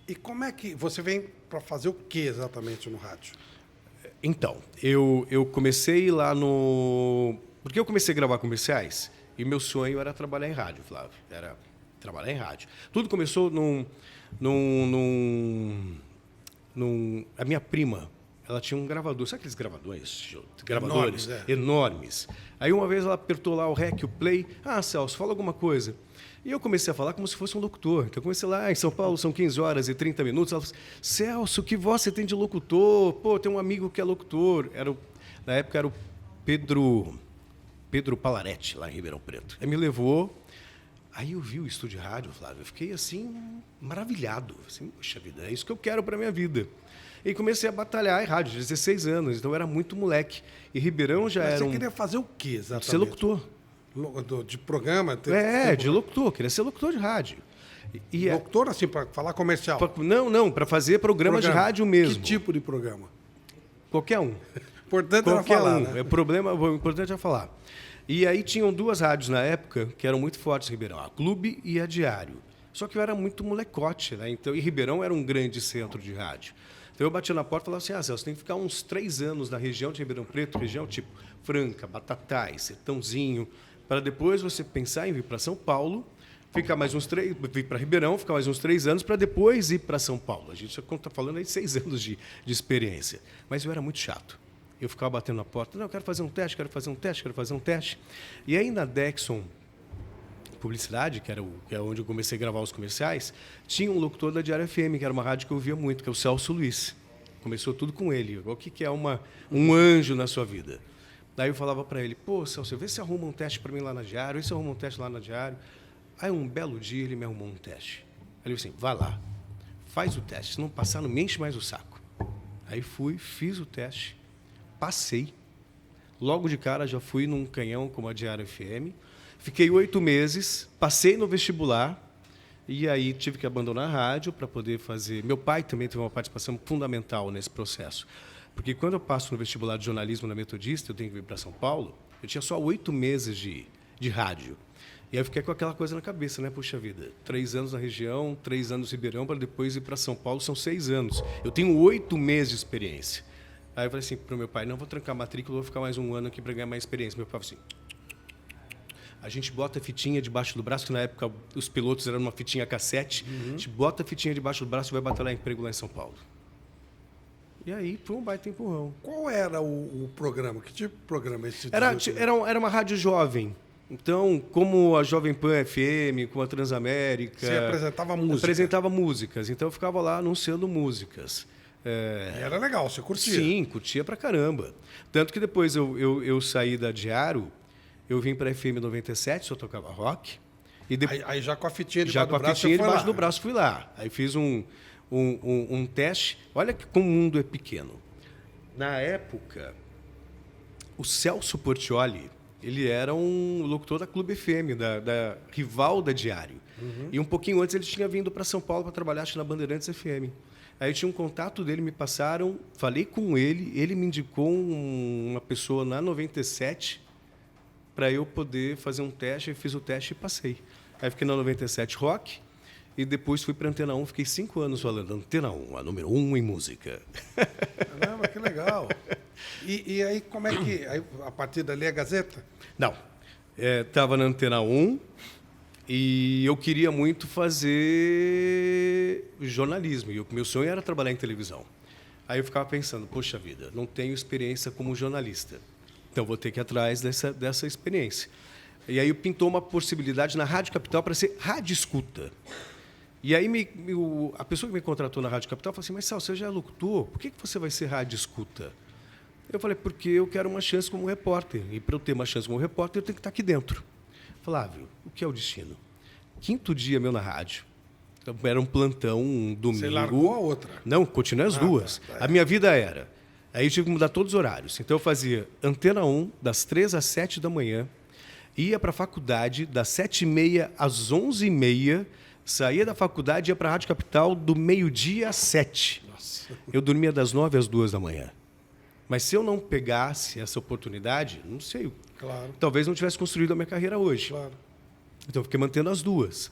E como é que você vem para fazer o que exatamente no rádio? Então, eu comecei lá no... Porque eu comecei a gravar comerciais e meu sonho era trabalhar em rádio, Flávio. Era trabalhar em rádio. Tudo começou a minha prima, ela tinha um gravador. Sabe aqueles gravadores? Gravadores enormes. Aí uma vez ela apertou lá o REC, o play. Ah, Celso, fala alguma coisa. E eu comecei a falar como se fosse um locutor. Então eu comecei lá, em São Paulo são 15 horas e 30 minutos. Ela falou, Celso, que voz você tem de locutor? Pô, tem um amigo que é locutor. Na época era o Pedro Palaretti, lá em Ribeirão Preto. Aí me levou. Aí eu vi o estúdio de rádio, Flávio. Eu fiquei assim, maravilhado. Assim, poxa vida, é isso que eu quero para minha vida. E comecei a batalhar em rádio, 16 anos. Então eu era muito moleque. E Ribeirão já era Você queria fazer o quê exatamente? Ser locutor. De programa? De locutor. Queria ser locutor de rádio. Locutor, assim, para falar comercial? Não, para fazer programa de rádio mesmo. Que tipo de programa? Qualquer um. Importante era falar, né? O importante é falar. E aí tinham duas rádios na época que eram muito fortes em Ribeirão, a Clube e a Diário. Só que eu era muito molecote, né? Então, e Ribeirão era um grande centro de rádio. Então eu batia na porta e falava assim, Celso, tem que ficar uns 3 anos na região de Ribeirão Preto, região tipo Franca, Batatais, Sertãozinho, para depois você pensar em vir para São Paulo, ficar mais uns 3, vir para Ribeirão, ficar mais uns 3 anos, para depois ir para São Paulo. A gente está falando aí de 6 anos de experiência. Mas eu era muito chato. Eu ficava batendo na porta, não, eu quero fazer um teste, quero fazer um teste, quero fazer um teste. E aí na Dexon Publicidade, que é onde eu comecei a gravar os comerciais, tinha um locutor da Diário FM, que era uma rádio que eu via muito, que é o Celso Luiz. Começou tudo com ele. O que é um anjo na sua vida? Daí eu falava para ele, pô, Celso, vê se arruma um teste para mim lá na Diário, vê se arruma um teste lá na Diário. Aí um belo dia ele me arrumou um teste. Aí ele disse assim, vai lá, faz o teste, se não passar, não me enche mais o saco. Aí fui, fiz o teste, passei. Logo de cara já fui num canhão como a Diário FM. Fiquei 8 meses, passei no vestibular e aí tive que abandonar a rádio para poder fazer... Meu pai também teve uma participação fundamental nesse processo. Porque quando eu passo no vestibular de jornalismo na Metodista, eu tenho que vir para São Paulo, eu tinha só 8 meses de rádio. E aí eu fiquei com aquela coisa na cabeça, né? Puxa vida, 3 anos na região, 3 anos em Ribeirão, para depois ir para São Paulo, são 6 anos. Eu tenho 8 meses de experiência. Aí eu falei assim para o meu pai, não vou trancar a matrícula, vou ficar mais um ano aqui para ganhar mais experiência. Meu pai falou assim, a gente bota a fitinha debaixo do braço, que na época os pilotos eram uma fitinha cassete, a gente bota a fitinha debaixo do braço e vai batalhar emprego lá em São Paulo. E aí foi um baita empurrão. Qual era o programa? Que tipo de programa esse? Era uma rádio jovem. Então, como a Jovem Pan FM, como a Transamérica... Você apresentava música? Apresentava músicas. Então, eu ficava lá anunciando músicas. Era legal, você curtia? Sim, curtia pra caramba. Tanto que depois eu saí da Diário, eu vim para a FM 97, só tocava rock. E aí já com a fitinha debaixo do braço fui lá. Aí fiz um teste. Olha como o mundo é pequeno. Na época, o Celso Portiolli, ele era um locutor da Clube FM, da rival da Diário. E um pouquinho antes ele tinha vindo para São Paulo para trabalhar, acho que na Bandeirantes FM. Aí tinha um contato dele, me passaram, falei com ele me indicou uma pessoa na 97 para eu poder fazer um teste. Eu fiz o teste e passei. Aí fiquei na 97 Rock e depois fui para a Antena 1. Fiquei 5 anos falando Antena 1, a número 1 em música. Caramba, que legal. E aí, como é que... Aí, a partir dali é Gazeta? Não. Estava na Antena 1 e eu queria muito fazer jornalismo. E o meu sonho era trabalhar em televisão. Aí eu ficava pensando, poxa vida, não tenho experiência como jornalista. Então, vou ter que ir atrás dessa experiência. E aí pintou uma possibilidade na Rádio Capital para ser rádio escuta. E aí a pessoa que me contratou na Rádio Capital falou assim, mas Sal, você já é locutor, por que você vai ser rádio escuta? Eu falei, porque eu quero uma chance como repórter. E para eu ter uma chance como repórter, eu tenho que estar aqui dentro. Flávio, o que é o destino? 5º dia meu na rádio. Era um plantão, um domingo. Você largou a outra? Não, continuei as duas. Tá. A minha vida era... Aí eu tive que mudar todos os horários. Então eu fazia Antena 1, das 3 às 7 da manhã, ia para a faculdade, das 7h30 às 11h30, saía da faculdade e ia para a Rádio Capital do meio-dia às 7. Nossa. Eu dormia das 9 às 2 da manhã. Mas se eu não pegasse essa oportunidade, não sei. Claro. Talvez não tivesse construído a minha carreira hoje. Claro. Então eu fiquei mantendo as duas.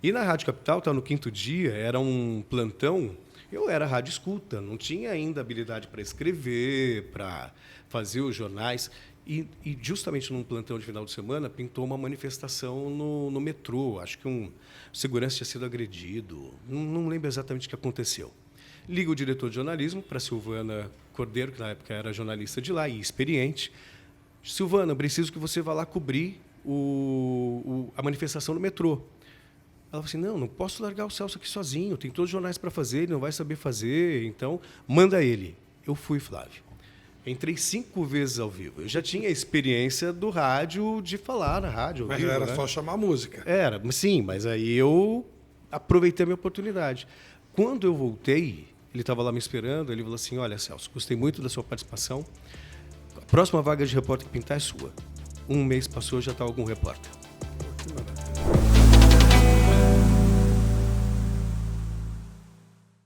E na Rádio Capital, no 5º dia, era um plantão. Eu era rádio escuta, não tinha ainda habilidade para escrever, para fazer os jornais. E justamente num plantão de final de semana, pintou uma manifestação no metrô. Acho que um segurança tinha sido agredido. Não lembro exatamente o que aconteceu. Liga o diretor de jornalismo para Silvana Cordeiro, que na época era jornalista de lá e experiente. Silvana, preciso que você vá lá cobrir a manifestação no metrô. Ela falou assim, não posso largar o Celso aqui sozinho, tem todos os jornais para fazer, ele não vai saber fazer, então manda ele. Eu fui, Flávio. Entrei 5 vezes ao vivo. Eu já tinha a experiência do rádio, de falar na rádio. Mas vivo, era né? só chamar música. Era, sim, mas aí eu aproveitei a minha oportunidade. Quando eu voltei, ele estava lá me esperando, ele falou assim, olha, Celso, gostei muito da sua participação. A próxima vaga de repórter que pintar é sua. 1 mês passou, já está algum repórter. Pô, que maravilha.